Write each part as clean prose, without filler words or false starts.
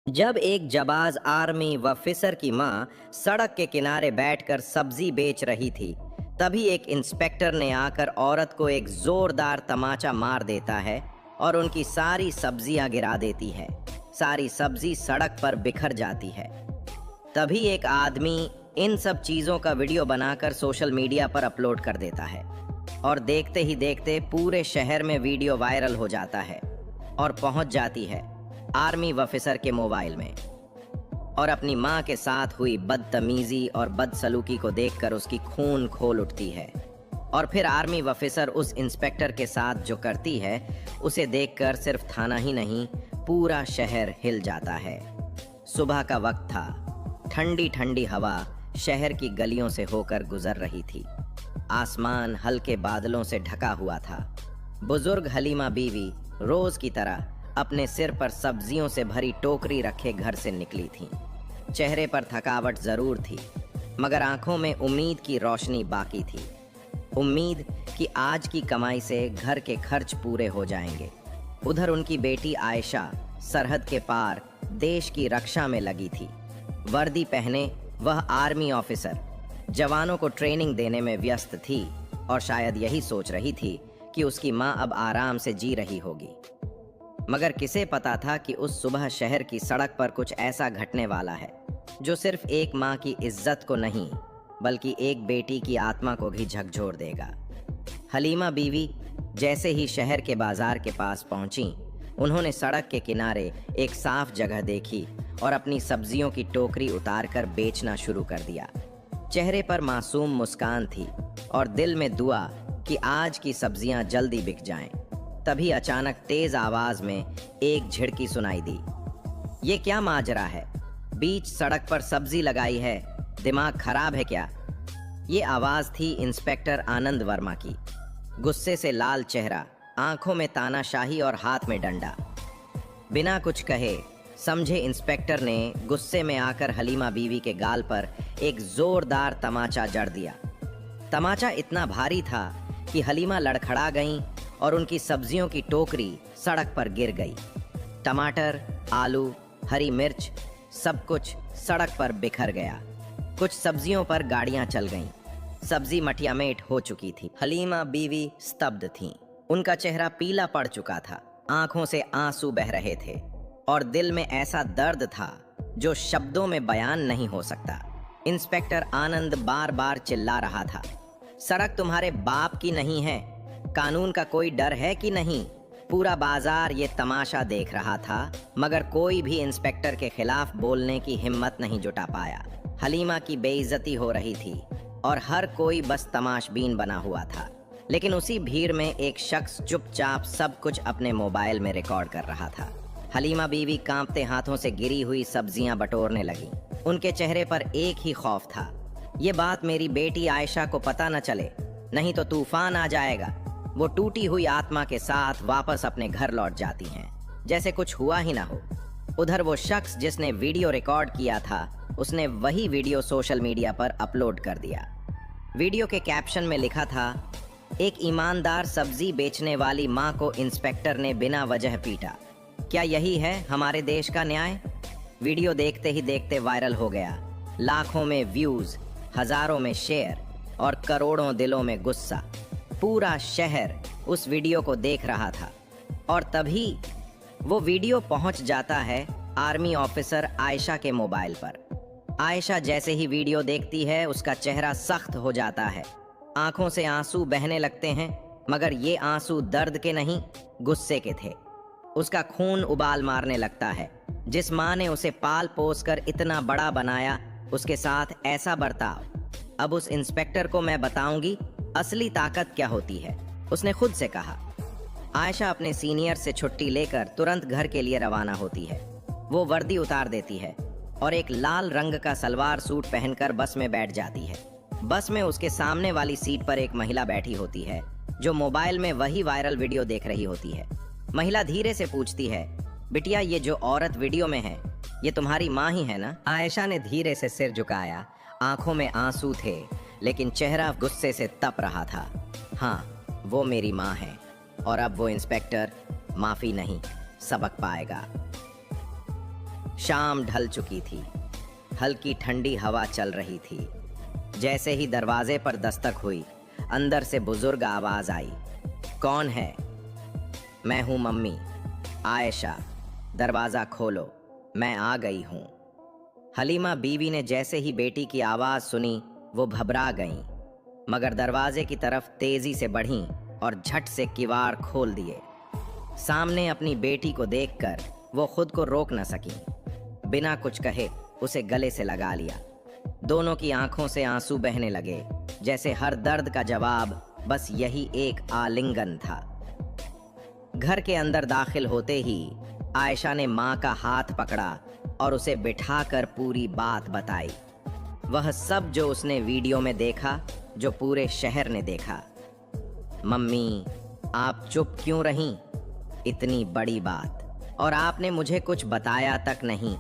जब एक जाबाज army officer की मां सड़क के किनारे बैठकर सब्जी बेच रही थी, तभी एक इंस्पेक्टर ने आकर औरत को एक जोरदार तमाचा मार देता है और उनकी सारी सब्जियां गिरा देती है। सारी सब्जी सड़क पर बिखर जाती है। तभी एक आदमी इन सब चीजों का वीडियो बनाकर सोशल मीडिया पर अपलोड कर देता है और देखते ही देखते पूरे शहर में वीडियो वायरल हो जाता है और पहुंच जाती है आर्मी ऑफिसर के मोबाइल में। और अपनी मां के साथ हुई बदतमीजी और बदसलूकी को देखकर उसकी खून खोल उठती है। और फिर आर्मी ऑफिसर उस इंस्पेक्टर के साथ जो करती है उसे देखकर सिर्फ थाना ही नहीं, पूरा शहर हिल जाता है। सुबह का वक्त था। ठंडी ठंडी हवा शहर की गलियों से होकर गुजर रही थी। आसमान हल्के बादलों से ढका हुआ था। बुजुर्ग हलीमा बीवी रोज की तरह अपने सिर पर सब्जियों से भरी टोकरी रखे घर से निकली थीं। चेहरे पर थकावट जरूर थी, मगर आंखों में उम्मीद की रोशनी बाकी थी। उम्मीद कि आज की कमाई से घर के खर्च पूरे हो जाएंगे। उधर उनकी बेटी आयशा सरहद के पार देश की रक्षा में लगी थी। वर्दी पहने वह आर्मी ऑफिसर जवानों को ट्रेनिंग देने में व्यस्त थी और शायद यही सोच रही थी कि उसकी मां अब आराम से जी रही होगी। मगर किसे पता था कि उस सुबह शहर की सड़क पर कुछ ऐसा घटने वाला है जो सिर्फ एक मां की इज्जत को नहीं, बल्कि एक बेटी की आत्मा को भी झकझोर देगा। हलीमा बीवी जैसे ही शहर के बाजार के पास पहुंची, उन्होंने सड़क के किनारे एक साफ जगह देखी और अपनी सब्जियों की टोकरी उतारकर बेचना शुरू कर दिया। चेहरे पर मासूम मुस्कान थी और दिल में दुआ कि आज की सब्जियां जल्दी बिक जाएं। तभी अचानक तेज आवाज में एक झिड़की सुनाई दी। ये क्या माजरा है? बीच सड़क पर सब्जी लगाई है, दिमाग खराब है क्या? ये आवाज थी इंस्पेक्टर आनंद वर्मा की। गुस्से से लाल चेहरा, आंखों में तानाशाही और हाथ में डंडा। बिना कुछ कहे समझे इंस्पेक्टर ने गुस्से में आकर हलीमा बीवी के गाल पर एक जोरदार तमाचा जड़ दिया। तमाचा इतना भारी था कि हलीमा लड़खड़ा गईं और उनकी सब्जियों की टोकरी सड़क पर गिर गई। टमाटर, आलू, हरी मिर्च, सब कुछ सड़क पर बिखर गया। कुछ सब्जियों पर गाड़ियां चल गईं। सब्जी मटियामेट हो चुकी थी। हलीमा बीवी स्तब्ध थीं। उनका चेहरा पीला पड़ चुका था, आंखों से आंसू बह रहे थे और दिल में ऐसा दर्द था जो शब्दों में बयान नहीं हो सकता। इंस्पेक्टर आनंद बार बार चिल्ला रहा था, सड़क तुम्हारे बाप की नहीं है, कानून का कोई डर है कि नहीं? पूरा बाजार ये तमाशा देख रहा था, मगर कोई भी इंस्पेक्टर के खिलाफ बोलने की हिम्मत नहीं जुटा पाया। हलीमा की बेइज्जती हो रही थी और हर कोई बस तमाशबीन बना हुआ था। लेकिन उसी भीड़ में एक शख्स चुपचाप सब कुछ अपने मोबाइल में रिकॉर्ड कर रहा था। हलीमा बीवी कांपते हाथों से गिरी हुई सब्जियां बटोरने लगी। उनके चेहरे पर एक ही खौफ था, ये बात मेरी बेटी आयशा को पता न चले, नहीं तो तूफान आ जाएगा। वो टूटी हुई आत्मा के साथ वापस अपने घर लौट जाती हैं, जैसे कुछ हुआ ही ना हो। उधर वो शख्स जिसने वीडियो रिकॉर्ड किया था, उसने वही वीडियो सोशल मीडिया पर अपलोड कर दिया। वीडियो के कैप्शन में लिखा था, एक ईमानदार सब्जी बेचने वाली मां को इंस्पेक्टर ने बिना वजह पीटा। क्या यही है हमारे देश का न्याय? वीडियो देखते ही देखते वायरल हो गया। लाखों में व्यूज, हजारों में शेयर और करोड़ों दिलों में गुस्सा। पूरा शहर उस वीडियो को देख रहा था और तभी वो वीडियो पहुंच जाता है आर्मी ऑफिसर आयशा के मोबाइल पर। आयशा जैसे ही वीडियो देखती है, उसका चेहरा सख्त हो जाता है। आंखों से आंसू बहने लगते हैं, मगर ये आंसू दर्द के नहीं, गुस्से के थे। उसका खून उबाल मारने लगता है। जिस मां ने उसे पाल पोस कर इतना बड़ा बनाया, उसके साथ ऐसा बर्ताव। अब उस इंस्पेक्टर को मैं बताऊंगी असली ताकत क्या होती है, उसने खुद से कहा। आयशा अपने सीनियर से छुट्टी लेकर तुरंत घर के लिए रवाना होती है। वो वर्दी उतार देती है और एक लाल रंग का सलवार सूट पहनकर बस में बैठ जाती है। बस में उसके सामने वाली सीट पर एक महिला बैठी होती है जो मोबाइल में वही वायरल वीडियो देख रही होती है। महिला धीरे से पूछती है, बिटिया ये जो औरत वीडियो में है, ये तुम्हारी माँ ही है ना? आयशा ने धीरे से सिर झुकाया। आंखों में आंसू थे, लेकिन चेहरा गुस्से से तप रहा था। हाँ, वो मेरी माँ है और अब वो इंस्पेक्टर माफी नहीं, सबक पाएगा। शाम ढल चुकी थी। हल्की ठंडी हवा चल रही थी। जैसे ही दरवाजे पर दस्तक हुई, अंदर से बुजुर्ग आवाज आई, कौन है? मैं हूं मम्मी, आयशा, दरवाजा खोलो, मैं आ गई हूं। हलीमा बीवी ने जैसे ही बेटी की आवाज सुनी वो घबरा गईं, मगर दरवाजे की तरफ तेजी से बढ़ीं और झट से किवाड़ खोल दिए। सामने अपनी बेटी को देखकर वो खुद को रोक न सकी। बिना कुछ कहे उसे गले से लगा लिया। दोनों की आंखों से आंसू बहने लगे, जैसे हर दर्द का जवाब बस यही एक आलिंगन था। घर के अंदर दाखिल होते ही आयशा ने माँ का हाथ पकड़ा और उसे बिठाकर पूरी बात बताई। वह सब जो उसने वीडियो में देखा, जो पूरे शहर ने देखा। मम्मी, आप चुप क्यों रहीं? इतनी बड़ी बात, और आपने मुझे कुछ बताया तक नहीं।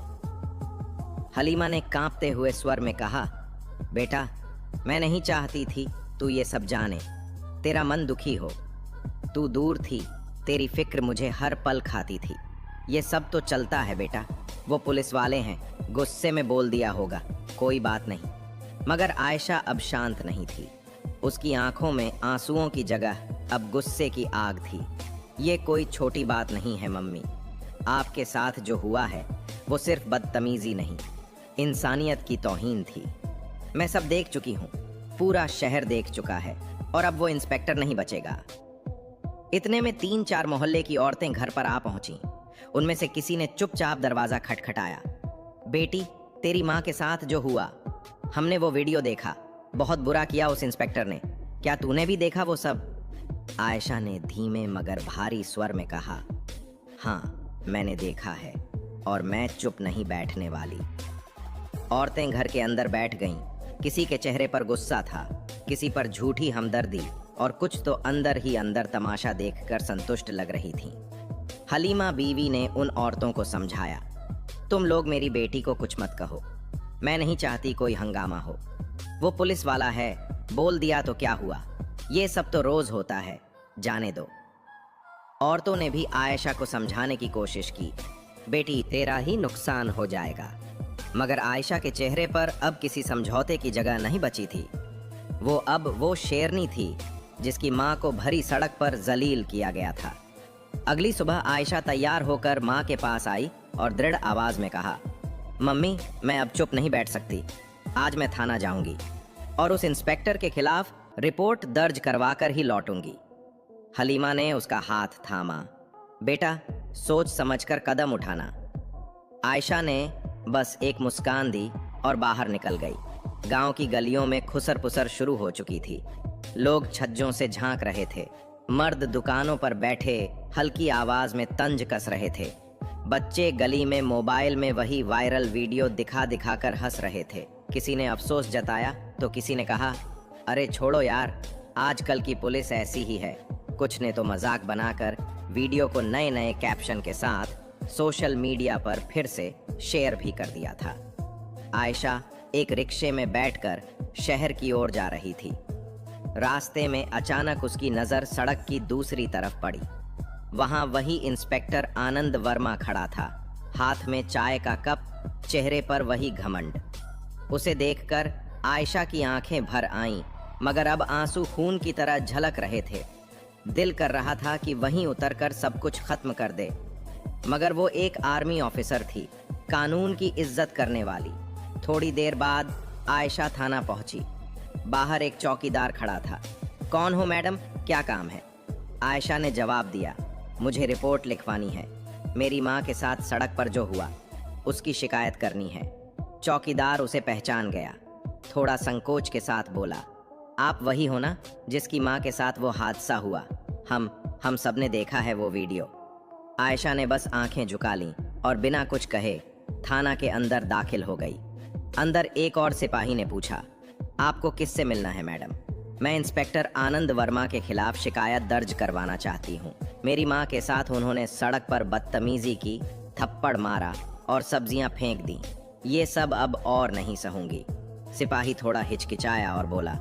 हलीमा ने कांपते हुए स्वर में कहा, बेटा, मैं नहीं चाहती थी तू ये सब जाने। तेरा मन दुखी हो। तू दूर थी, तेरी फिक्र मुझे हर पल खाती थी। ये सब तो चलता है बेटा, वो पुलिस वाले हैं, गुस्से में बोल दिया होगा, कोई बात नहीं। मगर आयशा अब शांत नहीं थी। उसकी आंखों में आंसुओं की जगह अब गुस्से की आग थी। ये कोई छोटी बात नहीं है मम्मी। आपके साथ जो हुआ है वो सिर्फ बदतमीजी नहीं, इंसानियत की तौहीन थी। मैं सब देख चुकी हूँ, पूरा शहर देख चुका है, और अब वो इंस्पेक्टर नहीं बचेगा। इतने में 3-4 मोहल्ले की औरतें घर पर आ पहुंची। उनमें से किसी ने चुपचाप दरवाजा खटखटाया। बेटी, तेरी माँ के साथ जो हुआ, हमने वो वीडियो देखा। बहुत बुरा किया उस इंस्पेक्टर ने। क्या तूने भी देखा वो सब? आयशा ने धीमे मगर भारी स्वर में कहा, हाँ, मैंने देखा है, और मैं चुप नहीं बैठने वाली। औरतें घर के अंदर बैठ गईं। किसी के चेहरे पर गुस्सा था, किसी पर झूठी हमदर्दी, और कुछ तो अंदर ही अंदर तमाशा देखकर संतुष्ट लग रही थीं। हलीमा बीवी ने उन औरतों को समझाया, तुम लोग मेरी बेटी को कुछ मत कहो। मैं नहीं चाहती कोई हंगामा हो। वो पुलिस वाला है, बोल दिया तो क्या हुआ? ये सब तो रोज होता है, जाने दो। औरतों ने भी आयशा को समझाने की कोशिश की, बेटी, तेरा ही नुकसान हो जाएगा। मगर आयशा के चेहरे पर अब किसी समझौते की जगह नहीं बची थी। वो अब वो शेरनी थी जिसकी माँ को भरी सड़क पर जलील किया गया था। अगली सुबह आयशा तैयार होकर माँ के पास आई और दृढ़ आवाज में कहा, मम्मी, मैं अब चुप नहीं बैठ सकती। आज मैं थाना जाऊंगी और उस इंस्पेक्टर के खिलाफ रिपोर्ट दर्ज करवाकर ही लौटूंगी। हलीमा ने उसका हाथ थामा। बेटा, सोच समझकर कदम उठाना। आयशा ने बस एक मुस्कान दी और बाहर निकल गई। गांव की गलियों में खुसर पुसर शुरू हो चुकी थी। लोग छज्जों से झांक रहे थे। मर्द दुकानों पर बैठे हल्की आवाज में तंज कस रहे थे। बच्चे गली में मोबाइल में वही वायरल वीडियो दिखा दिखाकर हंस रहे थे। किसी ने अफसोस जताया तो किसी ने कहा, अरे छोड़ो यार, आजकल की पुलिस ऐसी ही है। कुछ ने तो मजाक बनाकर वीडियो को नए नए कैप्शन के साथ सोशल मीडिया पर फिर से शेयर भी कर दिया था। आयशा एक रिक्शे में बैठकर शहर की ओर जा रही थी। रास्ते में अचानक उसकी नजर सड़क की दूसरी तरफ पड़ी। वहां वही इंस्पेक्टर आनंद वर्मा खड़ा था, हाथ में चाय का कप, चेहरे पर वही घमंड। उसे देखकर आयशा की आंखें भर आईं, मगर अब आंसू खून की तरह झलक रहे थे। दिल कर रहा था कि वहीं उतरकर सब कुछ खत्म कर दे, मगर वो एक आर्मी ऑफिसर थी, कानून की इज्जत करने वाली। थोड़ी देर बाद आयशा थाना पहुंची। बाहर एक चौकीदार खड़ा था। कौन हो मैडम, क्या काम है? आयशा ने जवाब दिया, मुझे रिपोर्ट लिखवानी है। मेरी माँ के साथ सड़क पर जो हुआ उसकी शिकायत करनी है। चौकीदार उसे पहचान गया। थोड़ा संकोच के साथ बोला, आप वही हो ना जिसकी माँ के साथ वो हादसा हुआ? हम सब ने देखा है वो वीडियो। आयशा ने बस आंखें झुका लीं और बिना कुछ कहे थाना के अंदर दाखिल हो गई। अंदर एक और सिपाही ने पूछा, आपको किससे मिलना है मैडम? मैं इंस्पेक्टर आनंद वर्मा के खिलाफ शिकायत दर्ज करवाना चाहती हूँ। मेरी माँ के साथ उन्होंने सड़क पर बदतमीजी की, थप्पड़ मारा और सब्जियां फेंक दी। ये सब अब और नहीं सहूंगी। सिपाही थोड़ा हिचकिचाया और बोला,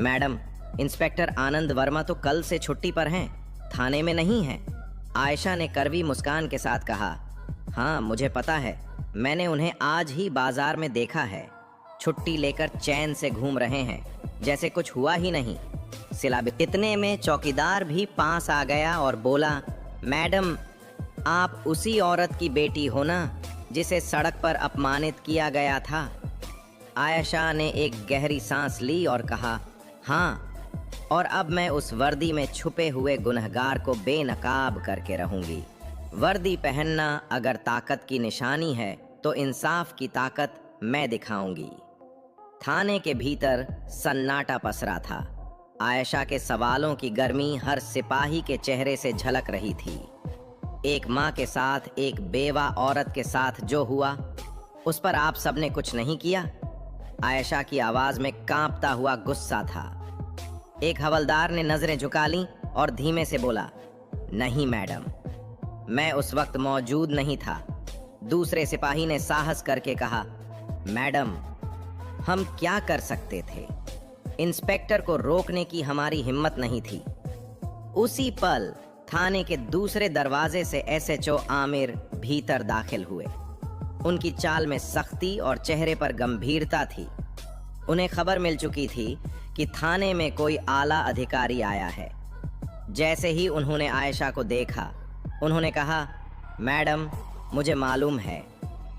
मैडम, इंस्पेक्टर आनंद वर्मा तो कल से छुट्टी पर हैं, थाने में नहीं हैं। आयशा ने कड़वी मुस्कान के साथ कहा, हाँ मुझे पता है, मैंने उन्हें आज ही बाजार में देखा है। छुट्टी लेकर चैन से घूम रहे हैं, जैसे कुछ हुआ ही नहीं। सिलाबित इतने में चौकीदार भी पास आ गया और बोला, मैडम, आप उसी औरत की बेटी हो ना जिसे सड़क पर अपमानित किया गया था? आयशा ने एक गहरी सांस ली और कहा, हाँ, और अब मैं उस वर्दी में छुपे हुए गुनहगार को बेनकाब करके रहूंगी। वर्दी पहनना अगर ताकत की निशानी है तो इंसाफ की ताकत मैं दिखाऊंगी। थाने के भीतर सन्नाटा पसरा था। आयशा के सवालों की गर्मी हर सिपाही के चेहरे से झलक रही थी। एक माँ के साथ एक बेवा औरत के साथ जो हुआ, उस पर आप सबने कुछ नहीं किया? आयशा की आवाज में कांपता हुआ गुस्सा था। एक हवलदार ने नजरें झुका लीं और धीमे से बोला, नहीं मैडम, मैं उस वक्त मौजूद नहीं था। दूसरे सिपाही ने साहस करके कहा, मैडम, हम क्या कर सकते थे? इंस्पेक्टर को रोकने की हमारी हिम्मत नहीं थी। उसी पल थाने के दूसरे दरवाजे से एसएचओ आमिर भीतर दाखिल हुए। उनकी चाल में सख्ती और चेहरे पर गंभीरता थी। उन्हें खबर मिल चुकी थी कि थाने में कोई आला अधिकारी आया है। जैसे ही उन्होंने आयशा को देखा, उन्होंने कहा, मैडम, मुझे मालूम है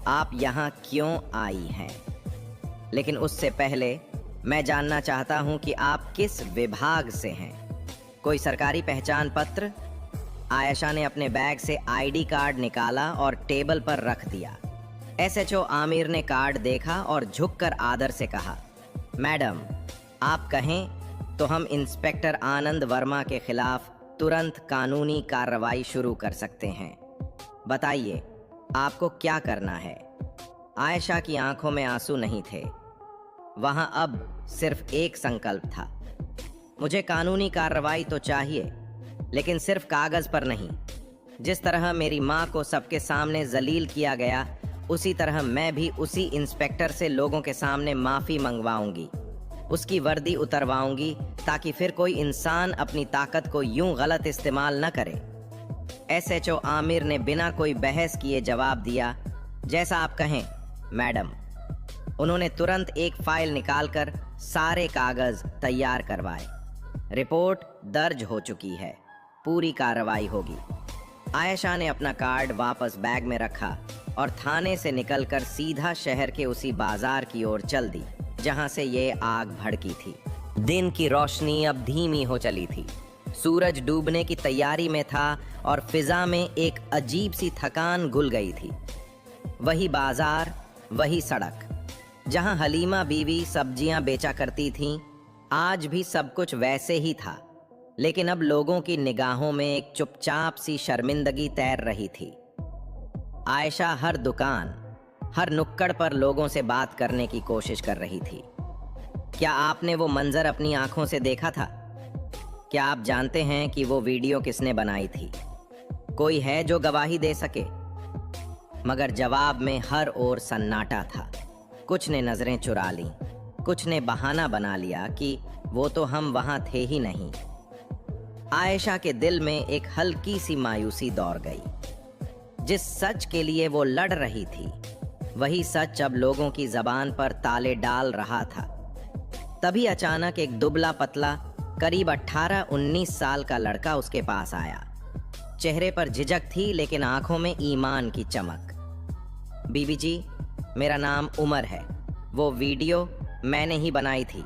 आप यहाँ क्यों आई हैं, लेकिन उससे पहले मैं जानना चाहता हूँ कि आप किस विभाग से हैं। कोई सरकारी पहचान पत्र? आयशा ने अपने बैग से आईडी कार्ड निकाला और टेबल पर रख दिया। एसएचओ आमिर ने कार्ड देखा और झुककर आदर से कहा, मैडम, आप कहें तो हम इंस्पेक्टर आनंद वर्मा के खिलाफ तुरंत कानूनी कार्रवाई शुरू कर सकते हैं। बताइए, आपको क्या करना है? आयशा की आंखों में आंसू नहीं थे। वहां अब सिर्फ एक संकल्प था, मुझे कानूनी कार्रवाई तो चाहिए, लेकिन सिर्फ कागज पर नहीं। जिस तरह मेरी माँ को सबके सामने जलील किया गया, उसी तरह मैं भी उसी इंस्पेक्टर से लोगों के सामने माफ़ी मंगवाऊंगी, उसकी वर्दी उतरवाऊंगी, ताकि फिर कोई इंसान अपनी ताकत को यूं गलत इस्तेमाल न करे। एसएचओ आमिर ने बिना कोई बहस किए जवाब दिया, जैसा आप कहें मैडम। उन्होंने तुरंत एक फाइल निकालकर सारे कागज तैयार करवाए। रिपोर्ट दर्ज हो चुकी है, पूरी कार्रवाई होगी। आयशा ने अपना कार्ड वापस बैग में रखा और थाने से निकलकर सीधा शहर के उसी बाजार की ओर चल दी जहां से ये आग भड़की थी। दिन की रोशनी अब धीमी हो चली थी। सूरज डूबने की तैयारी में था और फिजा में एक अजीब सी थकान घुल गई थी। वही बाजार, वही सड़क, जहां हलीमा बीवी सब्जियां बेचा करती थीं, आज भी सब कुछ वैसे ही था, लेकिन अब लोगों की निगाहों में एक चुपचाप सी शर्मिंदगी तैर रही थी। आयशा हर दुकान, हर नुक्कड़ पर लोगों से बात करने की कोशिश कर रही थी। क्या आपने वो मंजर अपनी आंखों से देखा था? क्या आप जानते हैं कि वो वीडियो किसने बनाई थी? कोई है जो गवाही दे सके? मगर जवाब में हर ओर सन्नाटा था। कुछ ने नजरें चुरा लीं, कुछ ने बहाना बना लिया कि वो तो हम वहां थे ही नहीं। आयशा के दिल में एक हल्की सी मायूसी दौड़ गई। जिस सच के लिए वो लड़ रही थी, वही सच अब लोगों की जबान पर ताले डाल रहा था। तभी अचानक एक दुबला पतला, करीब 18-19 साल का लड़का उसके पास आया। चेहरे पर झिझक थी, लेकिन आंखों में ईमान की चमक। बीबी जी, मेरा नाम उमर है। वो वीडियो मैंने ही बनाई थी।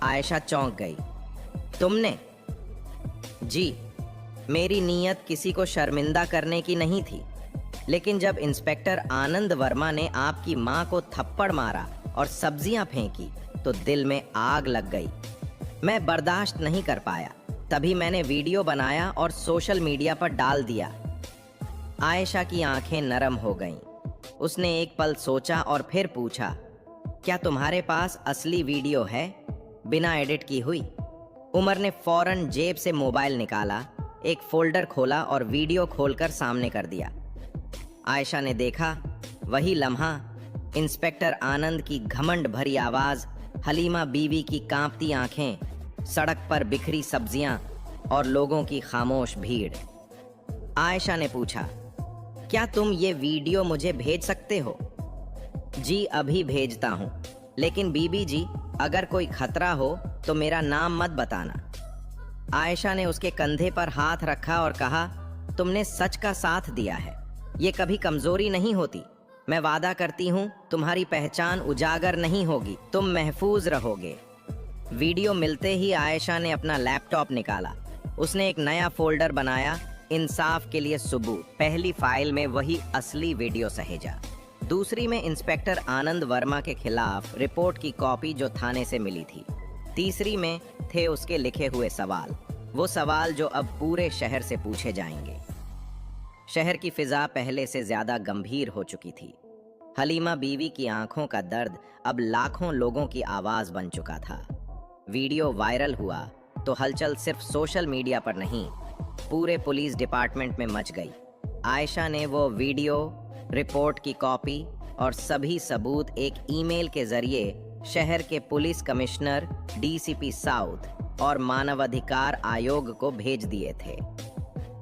आयशा चौंक गई। तुमने? जी, मेरी नीयत किसी को शर्मिंदा करने की नहीं थी, लेकिन जब इंस्पेक्टर आनंद वर्मा ने आपकी माँ को थप्पड़ मारा और सब्जियां फेंकी तो दिल में आग लग गई। मैं बर्दाश्त नहीं कर पाया, तभी मैंने वीडियो बनाया और सोशल मीडिया पर डाल दिया। आयशा की आंखें नरम हो गईं। उसने एक पल सोचा और फिर पूछा, क्या तुम्हारे पास असली वीडियो है, बिना एडिट की हुई? उमर ने फौरन जेब से मोबाइल निकाला, एक फोल्डर खोला और वीडियो खोलकर सामने कर दिया। आयशा ने देखा, वही लम्हा, इंस्पेक्टर आनंद की घमंड भरी आवाज, हलीमा बीवी की कांपती आंखें, सड़क पर बिखरी सब्जियां और लोगों की खामोश भीड़। आयशा ने पूछा, क्या तुम ये वीडियो मुझे भेज सकते हो? जी अभी भेजता हूँ, लेकिन बीबी जी अगर कोई खतरा हो तो मेरा नाम मत बताना। आयशा ने उसके कंधे पर हाथ रखा और कहा, तुमने सच का साथ दिया है, ये कभी कमजोरी नहीं होती। मैं वादा करती हूँ तुम्हारी पहचान उजागर नहीं होगी, तुम महफूज रहोगे। वीडियो मिलते ही आयशा ने अपना लैपटॉप निकाला। उसने एक नया फोल्डर बनाया, इंसाफ के लिए सबूत। पहली फाइल में वही असली वीडियो सहेजा, दूसरी में इंस्पेक्टर आनंद वर्मा के खिलाफ रिपोर्ट की कॉपी जो थाने से मिली थी, तीसरी में थे उसके लिखे हुए सवाल, वो सवाल जो अब पूरे शहर से पूछे जाएंगे। शहर की फिजा पहले से ज्यादा गंभीर हो चुकी थी। हलीमा बीवी की आंखों का दर्द अब लाखों लोगों की आवाज बन चुका था। वीडियो वायरल हुआ तो हलचल सिर्फ सोशल मीडिया पर नहीं, पूरे पुलिस डिपार्टमेंट में मच गई। आयशा ने वो वीडियो, रिपोर्ट की कॉपी और सभी सबूत एक ईमेल के जरिए शहर के पुलिस कमिश्नर, डीसीपी साउथ और मानवाधिकार आयोग को भेज दिए थे।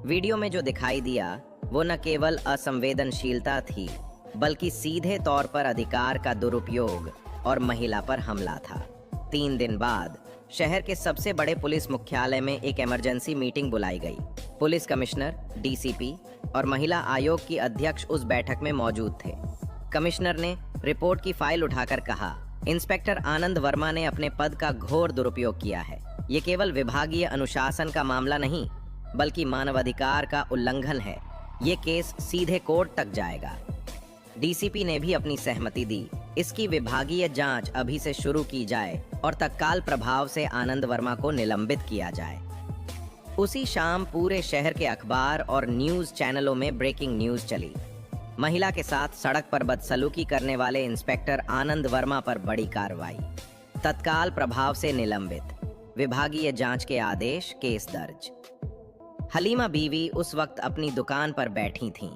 वीडियो में जो दिखाई दिया वो न केवल असंवेदनशीलता थी, बल्कि सीधे तौर पर अधिकार का दुरुपयोग और महिला पर हमला था। 3 दिन बाद शहर के सबसे बड़े पुलिस मुख्यालय में एक इमरजेंसी मीटिंग बुलाई गई। पुलिस कमिश्नर, डीसीपी और महिला आयोग की अध्यक्ष उस बैठक में मौजूद थे। कमिश्नर ने रिपोर्ट की फाइल उठाकर कहा, इंस्पेक्टर आनंद वर्मा ने अपने पद का घोर दुरुपयोग किया है। ये केवल विभागीय अनुशासन का मामला नहीं, बल्कि मानवाधिकार का उल्लंघन है। ये केस सीधे कोर्ट तक जाएगा। डीसीपी ने भी अपनी सहमति दी। इसकी विभागीय जांच अभी से शुरू की जाए और तत्काल प्रभाव से आनंद वर्मा को निलंबित किया जाए। उसी शाम पूरे शहर के अखबार और न्यूज चैनलों में ब्रेकिंग न्यूज चली। महिला के साथ सड़क पर बदसलूकी करने वाले इंस्पेक्टर आनंद वर्मा पर बड़ी कार्रवाई, तत्काल प्रभाव से निलंबित, विभागीय जांच के आदेश, केस दर्ज। हलीमा बीवी उस वक्त अपनी दुकान पर बैठी थीं।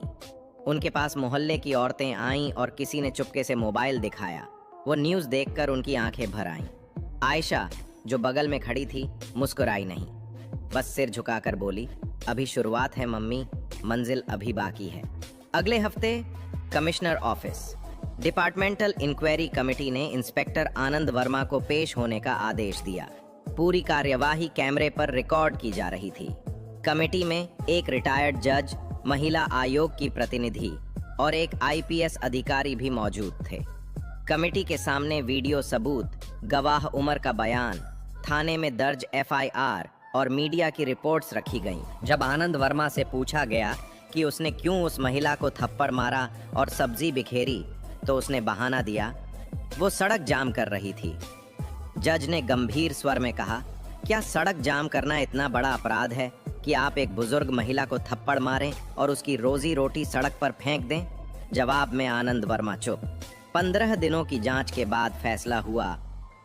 उनके पास मोहल्ले की औरतें आईं और किसी ने चुपके से मोबाइल दिखाया। वो न्यूज़ देखकर उनकी आंखें भर आईं। आयशा, जो बगल में खड़ी थी, मुस्कुराई नहीं, बस सिर झुकाकर बोली, अभी शुरुआत है मम्मी, मंजिल अभी बाकी है। अगले हफ्ते commissioner office, departmental inquiry committee ने इंस्पेक्टर आनंद वर्मा को पेश होने का आदेश दिया। पूरी कार्यवाही कैमरे पर रिकॉर्ड की जा रही थी। कमेटी में एक रिटायर्ड जज, महिला आयोग की प्रतिनिधि और एक आईपीएस अधिकारी भी मौजूद थे। कमेटी के सामने वीडियो सबूत, गवाह उमर का बयान, थाने में दर्ज एफआईआर और मीडिया की रिपोर्ट्स रखी गईं। जब आनंद वर्मा से पूछा गया कि उसने क्यों उस महिला को थप्पड़ मारा और सब्जी बिखेरी, तो उसने बहाना दिया, वो सड़क जाम कर रही थी। जज ने गंभीर स्वर में कहा, क्या सड़क जाम करना इतना बड़ा अपराध है कि आप एक बुजुर्ग महिला को थप्पड़ मारें और उसकी रोजी रोटी सड़क पर फेंक दें? जवाब में आनंद वर्मा चुप। 15 दिनों की जांच के बाद फैसला हुआ,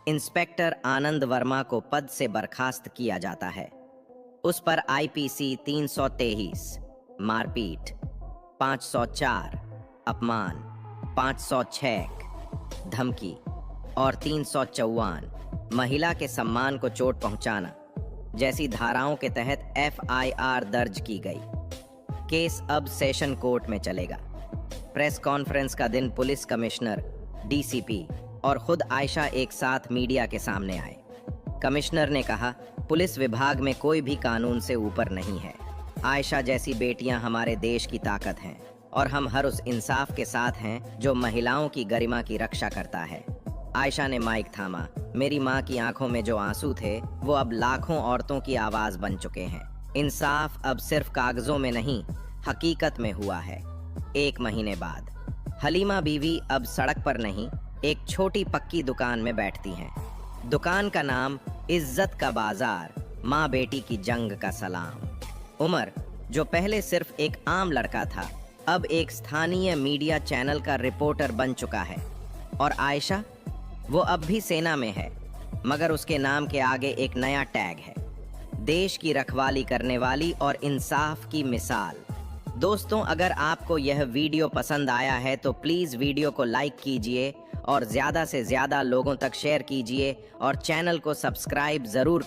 इंस्पेक्टर आनंद वर्मा को पद से बर्खास्त किया जाता है। उस पर आईपीसी 323 मारपीट, 504 अपमान, 506 धमकी और 354 महिला के सम्मान को चोट पहुंचाना जैसी धाराओं के तहत एफआईआर दर्ज की गई। केस अब सेशन कोर्ट में चलेगा। प्रेस कॉन्फ्रेंस का दिन पुलिस कमिश्नर, डीसीपी और खुद आयशा एक साथ मीडिया के सामने आए। कमिश्नर ने कहा, पुलिस विभाग में कोई भी कानून से ऊपर नहीं है। आयशा जैसी बेटियां हमारे देश की ताकत हैं और हम हर उस इंसाफ के साथ हैं जो महिलाओं की गरिमा की रक्षा करता है। आयशा ने माइक थामा। मेरी माँ की आंखों में जो आंसू थे वो अब लाखों औरतों की आवाज बन चुके हैं। इंसाफ अब सिर्फ कागजों में नहीं, हकीकत में हुआ है। 1 महीने बाद हलीमा बीवी अब सड़क पर नहीं, एक छोटी पक्की दुकान में बैठती हैं। दुकान का नाम इज्जत का बाजार, माँ बेटी की जंग का सलाम। उमर, जो पहले सिर्फ एक आम लड़का था, अब एक स्थानीय मीडिया चैनल का रिपोर्टर बन चुका है। और आयशा, वो अब भी सेना में है, मगर उसके नाम के आगे एक नया टैग है, देश की रखवाली करने वाली और इंसाफ की मिसाल। दोस्तों, अगर आपको यह वीडियो पसंद आया है तो प्लीज़ वीडियो को लाइक कीजिए और ज़्यादा से ज़्यादा लोगों तक शेयर कीजिए और चैनल को सब्सक्राइब ज़रूर